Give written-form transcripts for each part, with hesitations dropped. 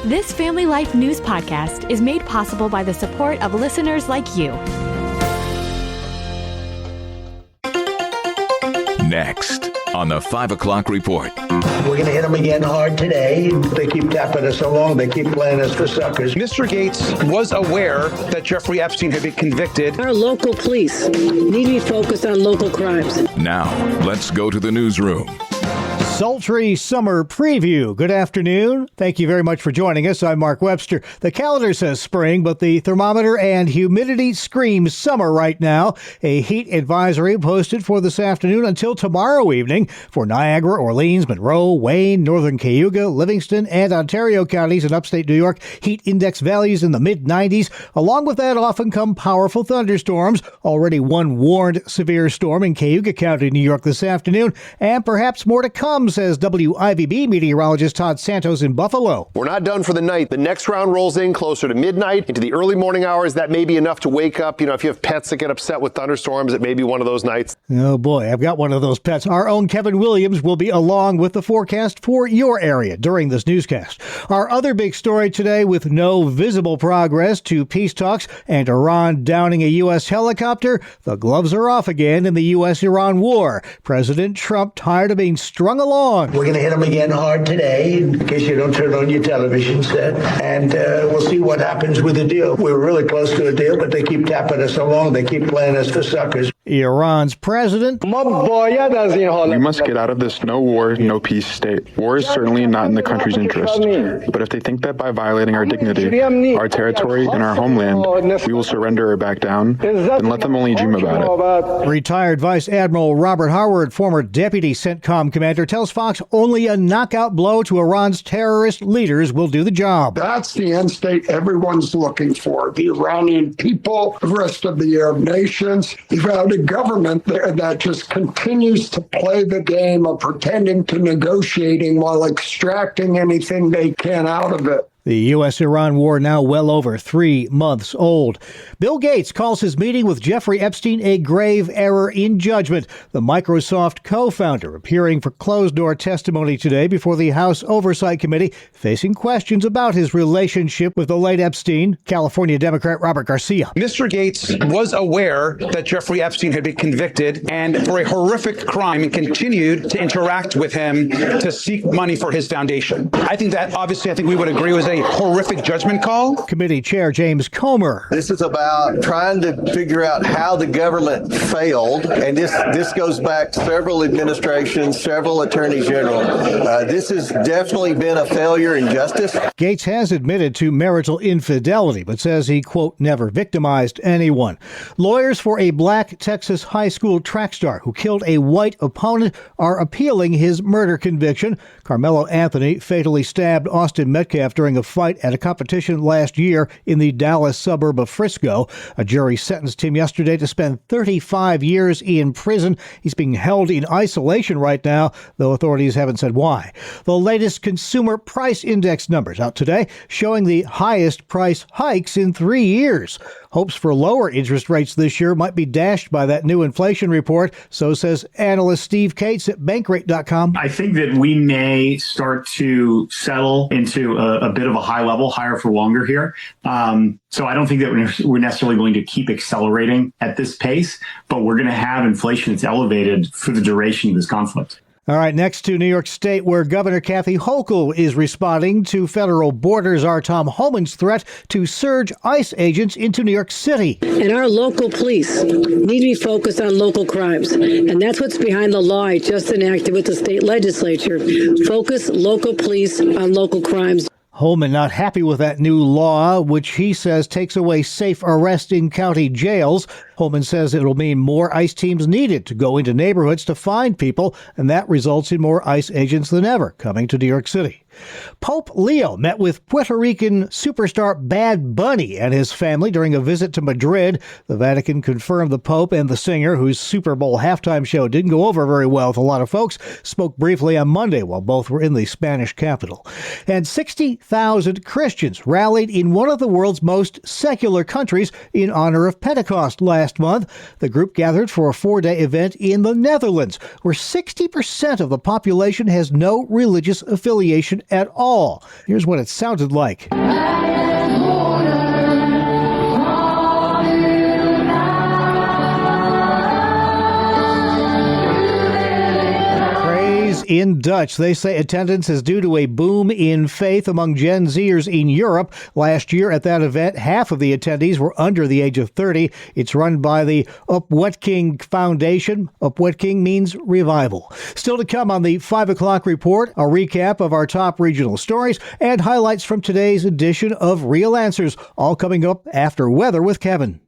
This Family Life News podcast is made possible by the support of listeners like you. Next on the 5 o'clock report. We're going to hit them again hard today. They keep tapping us along. They keep playing us for suckers. Mr. Gates was aware that Jeffrey Epstein had been convicted. Our local police need to be focused on local crimes. Now, let's go to the newsroom. Sultry summer preview. Good afternoon. Thank you very much for joining us. I'm Mark Webster. The calendar says spring, but the thermometer and humidity screams summer right now. A heat advisory posted for this afternoon until tomorrow evening for Niagara, Orleans, Monroe, Wayne, Northern Cayuga, Livingston, and Ontario counties in upstate New York. Heat index values in the mid-90s. Along with that often come powerful thunderstorms. Already one warned severe storm in Cayuga County, New York this afternoon, and perhaps more to come, says WIVB meteorologist Todd Santos in Buffalo. We're not done for the night. The next round rolls in closer to midnight into the early morning hours. That may be enough to wake up. If you have pets that get upset with thunderstorms, it may be one of those nights. Oh boy, I've got one of those pets. Our own Kevin Williams will be along with the forecast for your area during this newscast. Our other big story today, with no visible progress to peace talks and Iran downing a U.S. helicopter, the gloves are off again in the U.S.-Iran war. President Trump tired of being strung along. We're going to hit them again hard today, in case you don't turn on your television set. And we'll see what happens with the deal. We're really close to a deal, but they keep tapping us along. They keep playing us for suckers. Iran's president. We must get out of this no war, no peace state. War is certainly not in the country's interest. But if they think that by violating our dignity, our territory, and our homeland, we will surrender or back down, then let them only dream about it. Retired Vice Admiral Robert Howard, former deputy CENTCOM commander, tells Fox only a knockout blow to Iran's terrorist leaders will do the job. That's the end state everyone's looking for. The Iranian people, the rest of the Arab nations. You've got a government there that just continues to play the game of pretending to negotiating while extracting anything they can out of it. The U.S.-Iran war now well over 3 months old. Bill Gates calls his meeting with Jeffrey Epstein a grave error in judgment. The Microsoft co-founder appearing for closed-door testimony today before the House Oversight Committee, facing questions about his relationship with the late Epstein. California Democrat Robert Garcia. Mr. Gates was aware that Jeffrey Epstein had been convicted and for a horrific crime and continued to interact with him to seek money for his foundation. I think we would agree was a horrific judgment call. Committee Chair James Comer. This is about trying to figure out how the government failed, and this goes back to several administrations, several attorneys general. This has definitely been a failure in justice. Gates has admitted to marital infidelity, but says he, quote, never victimized anyone. Lawyers for a black Texas high school track star who killed a white opponent are appealing his murder conviction. Carmelo Anthony fatally stabbed Austin Metcalf during a fight at a competition last year in the Dallas suburb of Frisco. A jury sentenced him yesterday to spend 35 years in prison. He's being held in isolation right now, though authorities haven't said why. The latest consumer price index numbers out today showing the highest price hikes in 3 years. Hopes for lower interest rates this year might be dashed by that new inflation report, so says analyst Steve Cates at Bankrate.com. I think that we may start to settle into a bit of a high level, higher for longer here. So I don't think that we're necessarily going to keep accelerating at this pace, but we're going to have inflation that's elevated for the duration of this conflict. All right, next to New York State, where Governor Kathy Hochul is responding to federal borders czar Tom Homan's threat to surge ICE agents into New York City. And our local police need to be focused on local crimes. And that's what's behind the law I just enacted with the state legislature. Focus local police on local crimes. Holman not happy with that new law, which he says takes away safe arrest in county jails. Holman says it'll mean more ICE teams needed to go into neighborhoods to find people, and that results in more ICE agents than ever coming to New York City. Pope Leo met with Puerto Rican superstar Bad Bunny and his family during a visit to Madrid. The Vatican confirmed the Pope and the singer, whose Super Bowl halftime show didn't go over very well with a lot of folks, spoke briefly on Monday while both were in the Spanish capital. And 60,000 Christians rallied in one of the world's most secular countries in honor of Pentecost last month. The group gathered for a 4-day event in the Netherlands, where 60% of the population has no religious affiliation at all. Here's what it sounded like. In Dutch, they say attendance is due to a boom in faith among Gen Zers in Europe. Last year at that event, half of the attendees were under the age of 30. It's run by the Opwekking Foundation. Opwekking means revival. Still to come on the 5 o'clock report, a recap of our top regional stories and highlights from today's edition of Real Answers, all coming up after weather with Kevin.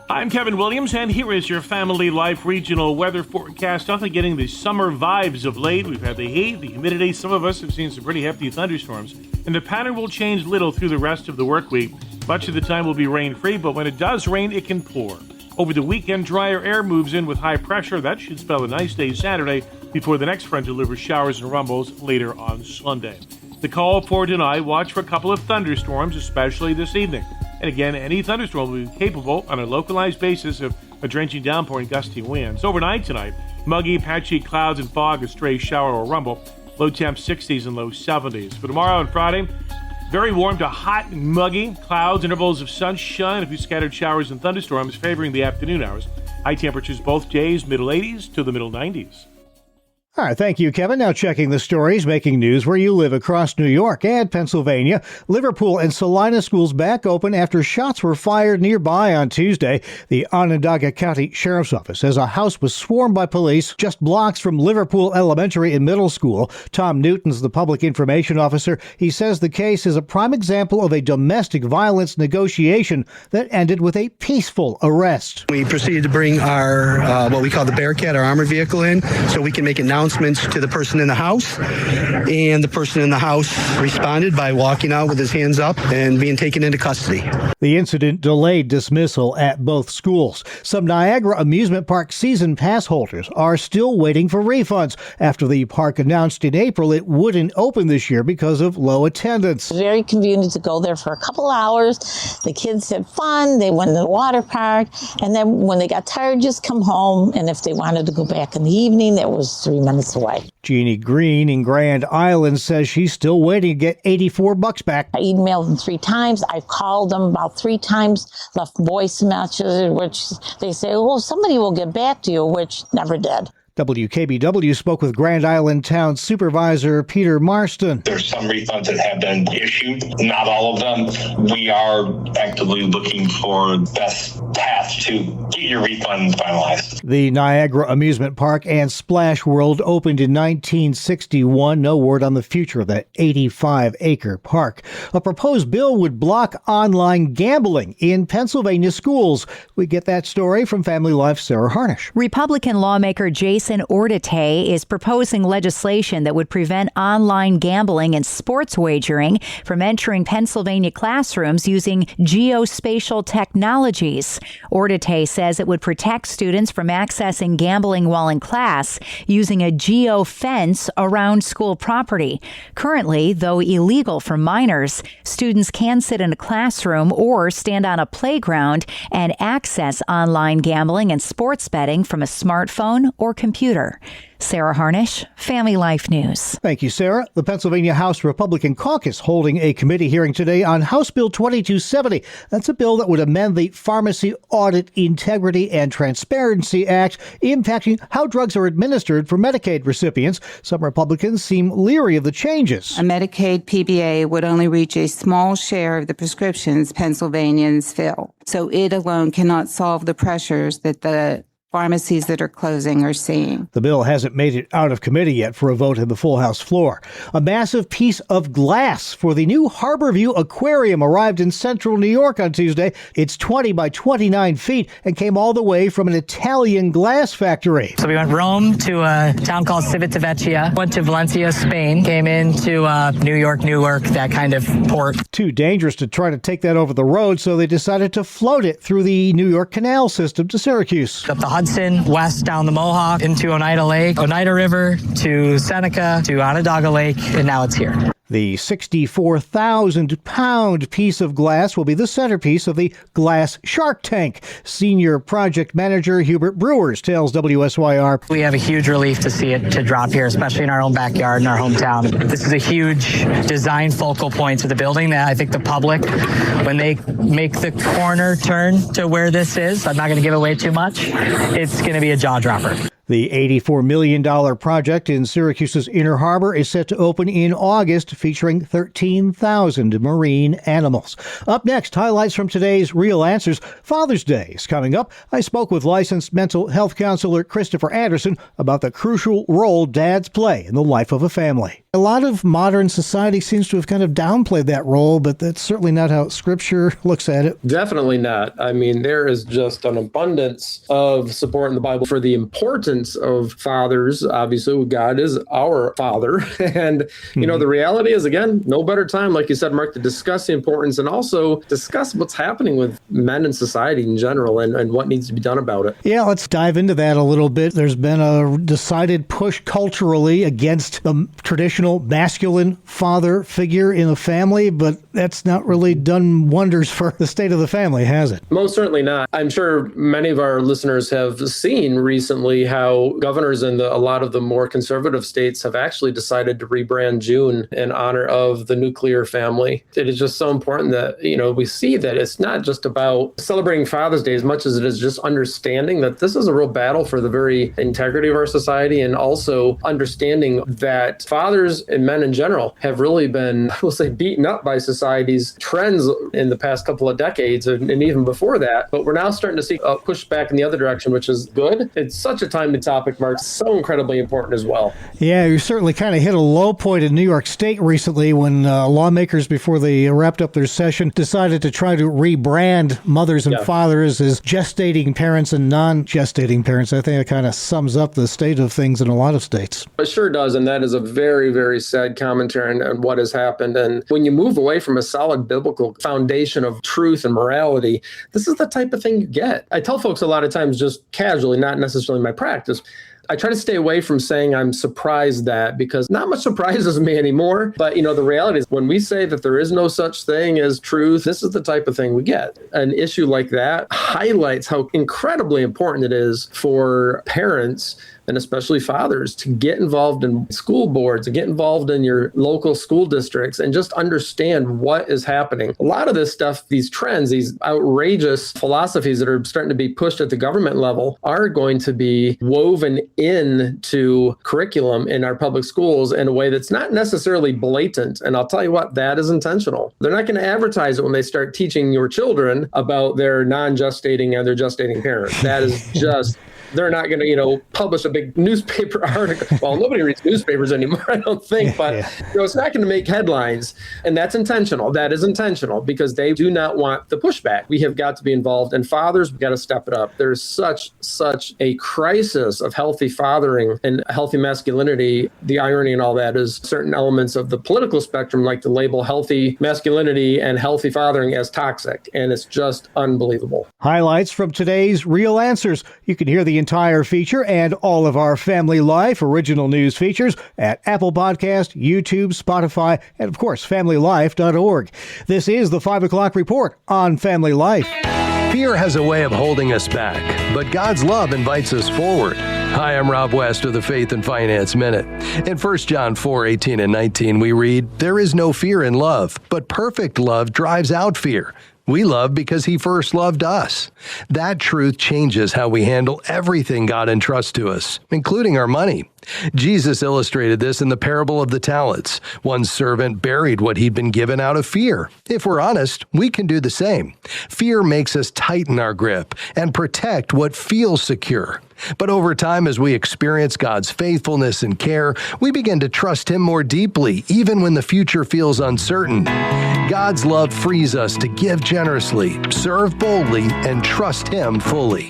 I'm Kevin Williams, and here is your Family Life regional weather forecast. Nothing getting the summer vibes of late. We've had the heat, the humidity. Some of us have seen some pretty hefty thunderstorms. And the pattern will change little through the rest of the work week. Much of the time will be rain-free, but when it does rain, it can pour. Over the weekend, drier air moves in with high pressure. That should spell a nice day Saturday before the next front delivers showers and rumbles later on Sunday. The call for tonight, watch for a couple of thunderstorms, especially this evening. And again, any thunderstorm will be capable on a localized basis of a drenching downpour and gusty winds. Overnight tonight, muggy, patchy clouds and fog, a stray shower or rumble. Low temps 60s and low 70s. For tomorrow and Friday, very warm to hot and muggy. Clouds, intervals of sunshine, a few scattered showers and thunderstorms favoring the afternoon hours. High temperatures both days, middle 80s to the middle 90s. All right, thank you, Kevin. Now checking the stories making news where you live across New York and Pennsylvania. Liverpool and Salina schools back open after shots were fired nearby on Tuesday. The Onondaga County Sheriff's Office says a house was swarmed by police just blocks from Liverpool Elementary and Middle School. Tom Newton's the public information officer. He says the case is a prime example of a domestic violence negotiation that ended with a peaceful arrest. We proceeded to bring our, what we call the Bearcat, our armored vehicle in, so we can make announcements to the person in the house, and the person in the house responded by walking out with his hands up and being taken into custody. The incident delayed dismissal at both schools. Some Niagara amusement park season pass holders are still waiting for refunds after the park announced in April it wouldn't open this year because of low attendance. Very convenient to go there for a couple hours. The kids had fun. They went to the water park, and then when they got tired, just come home. And if they wanted to go back in the evening, that was 3 minutes away. Jeannie Green in Grand Island says she's still waiting to get $84 back. I emailed them 3 times. I've called them about 3 times, left voice messages, which they say, well, somebody will get back to you, which never did. WKBW spoke with Grand Island Town Supervisor Peter Marston. There's some refunds that have been issued, not all of them. We are actively looking for the best path to get your refund finalized. The Niagara Amusement Park and Splash World opened in 1961. No word on the future of that 85-acre park. A proposed bill would block online gambling in Pennsylvania schools. We get that story from Family Life's Sarah Harnish. Republican lawmaker Jason Ordete is proposing legislation that would prevent online gambling and sports wagering from entering Pennsylvania classrooms using geospatial technologies. Ordete says it would protect students from accessing gambling while in class using a geo-fence around school property. Currently, though illegal for minors, students can sit in a classroom or stand on a playground and access online gambling and sports betting from a smartphone or computer. Sarah Harnish, Family Life News. Thank you, Sarah. The Pennsylvania House Republican Caucus holding a committee hearing today on House Bill 2270. That's a bill that would amend the Pharmacy Audit Integrity and Transparency Act, impacting how drugs are administered for Medicaid recipients. Some Republicans seem leery of the changes. A Medicaid PBA would only reach a small share of the prescriptions Pennsylvanians fill. So it alone cannot solve the pressures that the pharmacies that are closing are seeing. The bill hasn't made it out of committee yet for a vote in the full House floor. A massive piece of glass for the new Harborview Aquarium arrived in central New York on Tuesday. It's 20 by 29 feet and came all the way from an Italian glass factory. So we went Rome to a town called Civitavecchia, went to Valencia, Spain, came into New York, Newark, that kind of port. Too dangerous to try to take that over the road, so they decided to float it through the New York Canal system to Syracuse. Up the Hudson, west down the Mohawk, into Oneida Lake, Oneida River, to Seneca, to Onondaga Lake, and now it's here. The 64,000-pound piece of glass will be the centerpiece of the Glass Shark Tank. Senior project manager Hubert Brewers tells WSYR. We have a huge relief to see it to drop here, especially in our own backyard, in our hometown. This is a huge design focal point to the building that I think the public, when they make the corner turn to where this is, I'm not going to give away too much, it's going to be a jaw dropper. The $84 million project in Syracuse's Inner Harbor is set to open in August, featuring 13,000 marine animals. Up next, highlights from today's Real Answers. Father's Day is coming up. I spoke with licensed mental health counselor Christopher Anderson about the crucial role dads play in the life of a family. A lot of modern society seems to have kind of downplayed that role, but that's certainly not how Scripture looks at it. Definitely not. I mean, there is just an abundance of support in the Bible for the importance of fathers. Obviously, God is our father. And, you know, the reality is, again, no better time, like you said, Mark, to discuss the importance and also discuss what's happening with men in society in general and what needs to be done about it. Yeah, let's dive into that a little bit. There's been a decided push culturally against the traditional masculine father figure in the family, but that's not really done wonders for the state of the family, has it? Most certainly not. I'm sure many of our listeners have seen recently how governors in a lot of the more conservative states have actually decided to rebrand June in honor of the nuclear family. It is just so important that, you know, we see that it's not just about celebrating Father's Day as much as it is just understanding that this is a real battle for the very integrity of our society, and also understanding that fathers and men in general have really been, we'll say, beaten up by society's trends in the past couple of decades and even before that. But we're now starting to see a push back in the other direction, which is good. It's such a timely topic, Mark, so incredibly important as well. Yeah, you certainly kind of hit a low point in New York State recently when lawmakers, before they wrapped up their session, decided to try to rebrand mothers and fathers as gestating parents and non-gestating parents. I think it kind of sums up the state of things in a lot of states. It sure does, and that is a very, very sad commentary on what has happened. And when you move away from a solid biblical foundation of truth and morality, this is the type of thing you get. I tell folks a lot of times, just casually, not necessarily my practice, I try to stay away from saying I'm surprised that, because not much surprises me anymore. But, you know, the reality is when we say that there is no such thing as truth, this is the type of thing we get. An issue like that highlights how incredibly important it is for parents, and especially fathers, to get involved in school boards and get involved in your local school districts and just understand what is happening. A lot of this stuff, these trends, these outrageous philosophies that are starting to be pushed at the government level are going to be woven into curriculum in our public schools in a way that's not necessarily blatant. And I'll tell you what, that is intentional. They're not going to advertise it when they start teaching your children about their non-gestating and their gestating parents. That is just... They're not going to, you know, publish a big newspaper article. Well, nobody reads newspapers anymore, I don't think. But you know, it's not going to make headlines. And that's intentional. That is intentional, because they do not want the pushback. We have got to be involved. And fathers, we've got to step it up. There's such a crisis of healthy fathering and healthy masculinity. The irony in all that is certain elements of the political spectrum like to label healthy masculinity and healthy fathering as toxic. And it's just unbelievable. Highlights from today's Real Answers. You can hear the entire feature and all of our Family Life original news features at Apple Podcast, YouTube, Spotify, and of course, FamilyLife.org. This is the 5 o'clock report on Family Life. Fear has a way of holding us back, but God's love invites us forward. Hi, I'm Rob West with the Faith and Finance Minute. In 1 John 4:18 and 19, we read, "There is no fear in love, but perfect love drives out fear. We love because He first loved us." That truth changes how we handle everything God entrusts to us, including our money. Jesus illustrated this in the parable of the talents. One servant buried what he'd been given out of fear. If we're honest, we can do the same. Fear makes us tighten our grip and protect what feels secure. But over time, as we experience God's faithfulness and care, we begin to trust Him more deeply, even when the future feels uncertain. God's love frees us to give generously, serve boldly, and trust Him fully.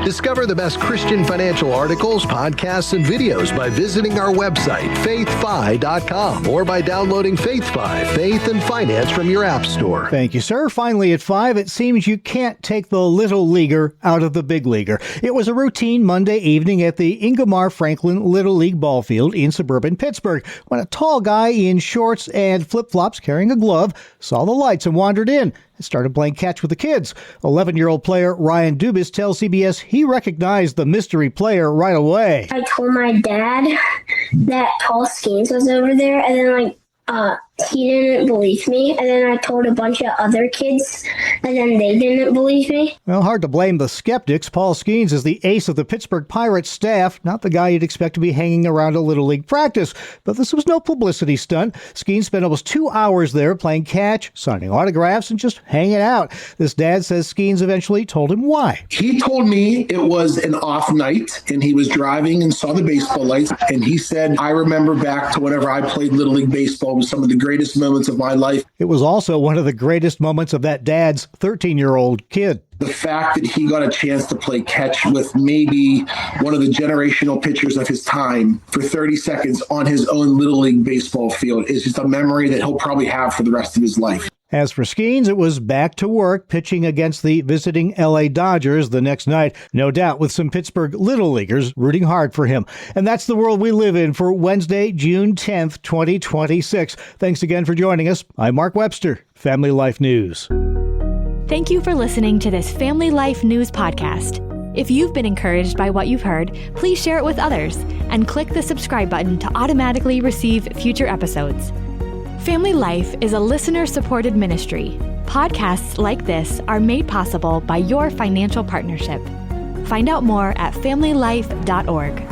Discover the best Christian financial articles, podcasts, and videos by visiting our website, faithfi.com, or by downloading FaithFi, Faith and Finance from your app store. Thank you, sir. Finally at 5, it seems you can't take the little leaguer out of the big leaguer. It was a routine Monday evening at the Ingemar Franklin Little League ball field in suburban Pittsburgh when a tall guy in shorts and flip-flops carrying a glove saw the lights and wandered in and started playing catch with the kids. 11-year-old player Ryan Dubis tells CBS he recognized the mystery player right away. I told my dad that Paul Skeens was over there, and then he didn't believe me, and then I told a bunch of other kids, and then they didn't believe me. Well, hard to blame the skeptics. Paul Skeens is the ace of the Pittsburgh Pirates staff, not the guy you'd expect to be hanging around a Little League practice. But this was no publicity stunt. Skeens spent almost 2 hours there playing catch, signing autographs, and just hanging out. This dad says Skeens eventually told him why. He told me it was an off night, and he was driving and saw the baseball lights, and he said, I remember back to whenever I played Little League baseball was some of the greatest moments of my life. It was also one of the greatest moments of that dad's 13-year-old kid. The fact that he got a chance to play catch with maybe one of the generational pitchers of his time for 30 seconds on his own Little League baseball field is just a memory that he'll probably have for the rest of his life. As for Skeens, it was back to work pitching against the visiting LA Dodgers the next night, no doubt with some Pittsburgh Little Leaguers rooting hard for him. And that's the world we live in for Wednesday, June 10th, 2026. Thanks again for joining us. I'm Mark Webster, Family Life News. Thank you for listening to this Family Life News podcast. If you've been encouraged by what you've heard, please share it with others and click the subscribe button to automatically receive future episodes. Family Life is a listener-supported ministry. Podcasts like this are made possible by your financial partnership. Find out more at familylife.org.